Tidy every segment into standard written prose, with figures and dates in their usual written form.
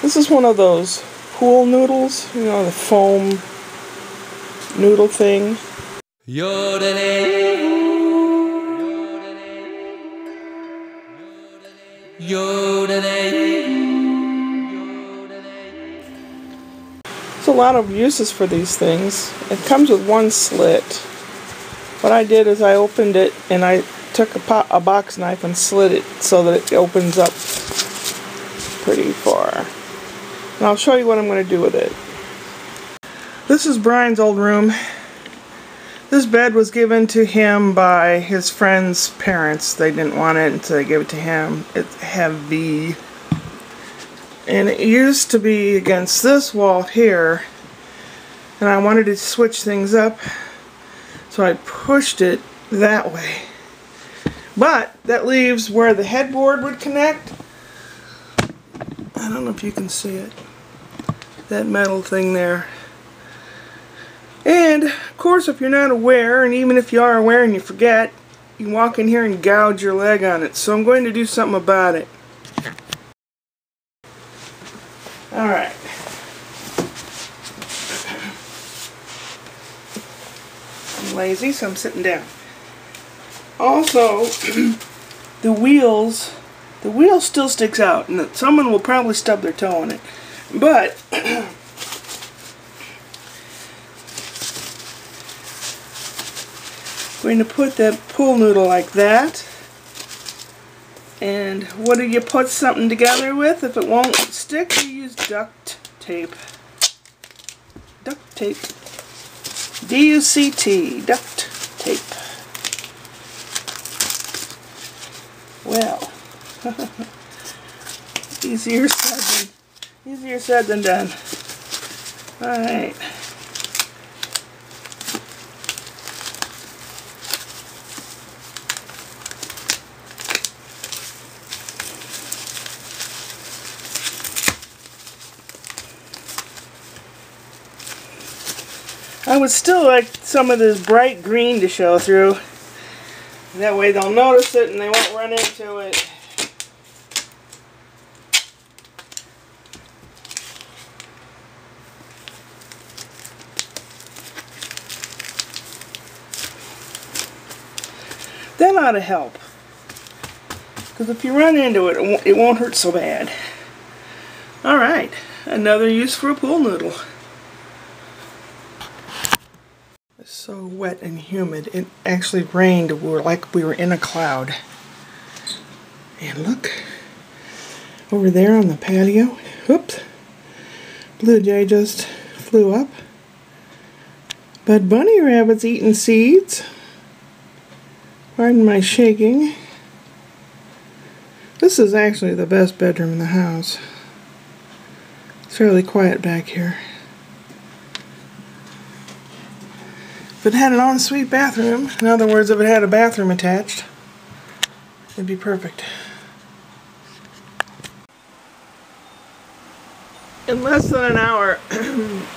This is one of those pool noodles, you know, the foam noodle thing. There's a lot of uses for these things. It comes with one slit. What I did is I opened it and I took a box knife and slit it so that it opens up pretty far. And I'll show you what I'm going to do with it. This is Brian's old room. This bed was given to him by his friend's parents. They didn't want it, and so they gave it to him. It's heavy. And it used to be against this wall here. And I wanted to switch things up, so I pushed it that way. But that leaves where the headboard would connect. I don't know if you can see it. That metal thing there. And, of course, if you're not aware, and even if you are aware and you forget, you walk in here and gouge your leg on it. So I'm going to do something about it. Alright. I'm lazy, so I'm sitting down. Also, the wheel still sticks out, and someone will probably stub their toe on it. But going to put that pool noodle like that. And what do you put something together with? If it won't stick, you use duct tape. Duct tape. D-U-C-T. Duct tape. Well, easier said than done. Alright. I would still like some of this bright green to show through. That way they'll notice it and they won't run into it. That ought to help. Because if you run into it, it won't hurt so bad. Alright, another use for a pool noodle. It's so wet and humid. It actually rained. Like we were in a cloud. And look, over there on the patio. Oops. Blue jay just flew up. But bunny rabbit's eating seeds. Pardon my shaking. This is actually the best bedroom in the house. It's fairly quiet back here. If it had an ensuite bathroom, in other words, if it had a bathroom attached, it'd be perfect. In less than an hour,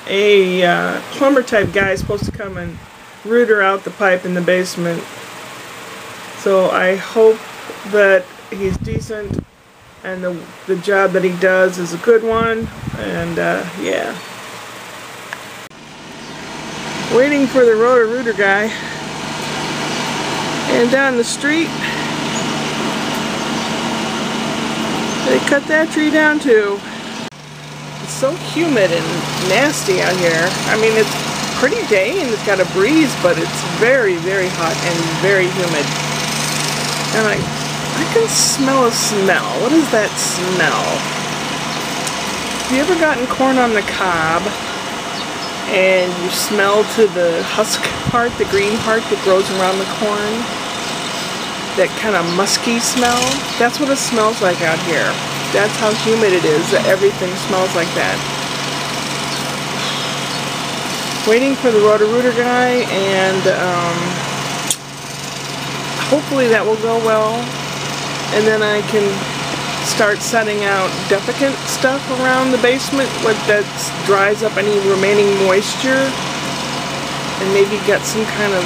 a plumber type guy is supposed to come and router out the pipe in the basement. So I hope that he's decent and the job that he does is a good one. And yeah. Waiting for the Roto-Rooter guy. And down the street, they cut that tree down too. It's so humid and nasty out here. I mean, it's a pretty day and it's got a breeze, but it's very, very hot and very humid. And I can smell a smell. What is that smell? Have you ever gotten corn on the cob and you smell to the husk part, the green part that grows around the corn? That kind of musky smell? That's what it smells like out here. That's how humid it is, that everything smells like that. Waiting for the Roto-Rooter guy, and hopefully that will go well. And then I can start setting out defecant stuff around the basement that dries up any remaining moisture. And maybe get some kind of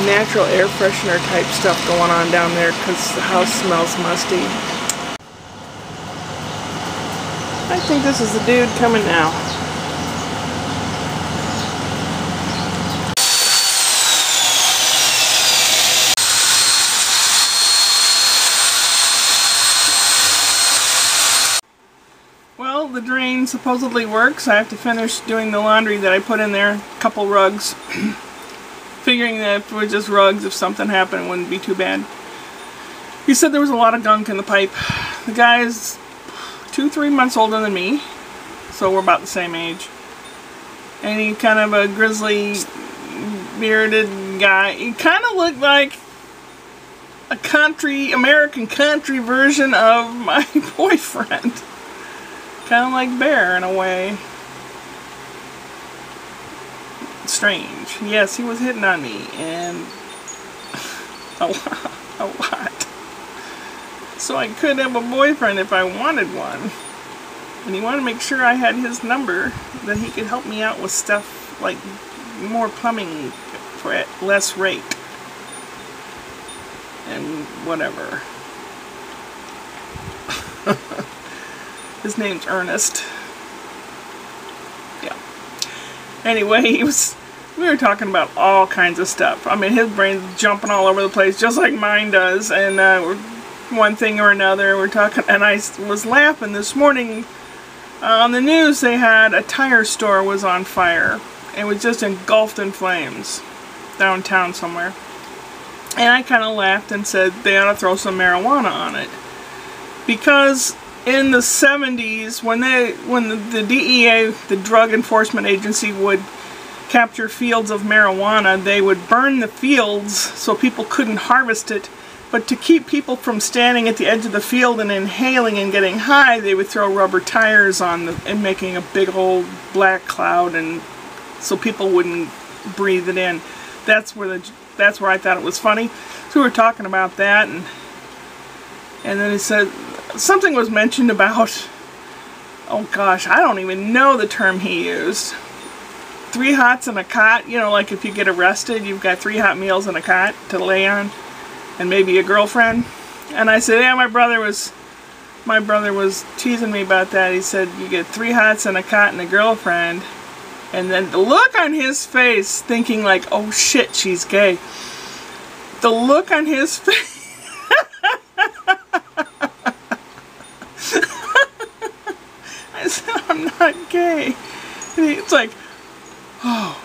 natural air freshener type stuff going on down there because the house smells musty. I think this is the dude coming now. Well, the drain supposedly works. I have to finish doing the laundry that I put in there. A couple rugs. Figuring that if it was just rugs, if something happened, it wouldn't be too bad. He said there was a lot of gunk in the pipe. The guy is 2-3 months older than me, so we're about the same age. And he kind of a grizzly, bearded guy. He kind of looked like a American country version of my boyfriend. Kind of like Bear in a way. Strange. Yes, he was hitting on me, and a lot. So I could have a boyfriend if I wanted one. And he wanted to make sure I had his number, that he could help me out with stuff like more plumbing for less rate. And whatever. His name's Ernest. Yeah. Anyway, we were talking about all kinds of stuff. I mean, his brain's jumping all over the place, just like mine does. And one thing or another, we're talking. And I was laughing this morning. On the news, they had a tire store was on fire. It was just engulfed in flames downtown somewhere. And I kind of laughed and said they ought to throw some marijuana on it, because in the 70s, when the DEA, the Drug Enforcement Agency, would capture fields of marijuana, they would burn the fields so people couldn't harvest it. But to keep people from standing at the edge of the field and inhaling and getting high, they would throw rubber tires on and making a big old black cloud, and so people wouldn't breathe it in. That's where I thought it was funny. So we were talking about that, and then he said something was mentioned about, oh gosh, I don't even know the term he used. 3 hots and a cot. You know, like if you get arrested, you've got 3 hot meals and a cot to lay on, and maybe a girlfriend. And I said, yeah, my brother was teasing me about that. He said, you get 3 hots and a cot and a girlfriend. And then the look on his face, thinking like, oh shit, she's gay. The look on his face. I said, I'm not gay. And it's like, oh.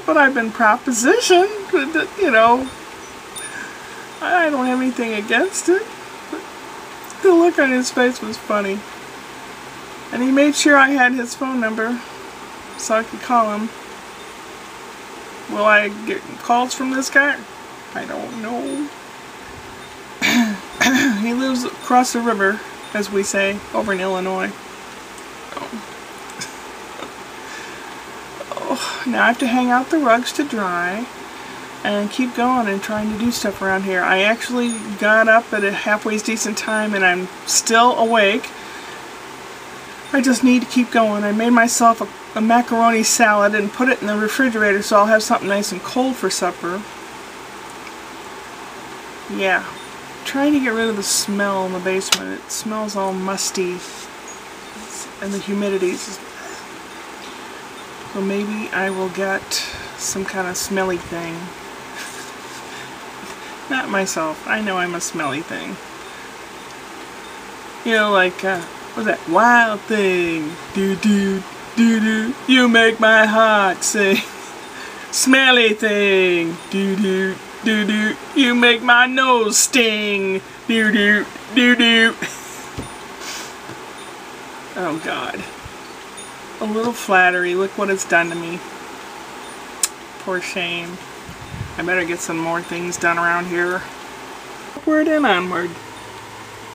But I've been propositioned, you know. I don't have anything against it. But the look on his face was funny. And he made sure I had his phone number so I could call him. Will I get calls from this guy? I don't know. He lives across the river, as we say, over in Illinois. Oh, now I have to hang out the rugs to dry and keep going and trying to do stuff around here. I actually got up at a halfway decent time, and I'm still awake. I just need to keep going. I made myself a macaroni salad and put it in the refrigerator so I'll have something nice and cold for supper. Yeah. Trying to get rid of the smell in the basement. It smells all musty, and the humidity. So maybe I will get some kind of smelly thing. Not myself. I know I'm a smelly thing. You know, like, what's that? Wild thing. Do-do, do-do. You make my heart sing. Smelly thing. Do-do, do-do. You make my nose sting. Do-do, do-do. Oh, God. A little flattery. Look what it's done to me. Poor shame. I better get some more things done around here. Upward and onward.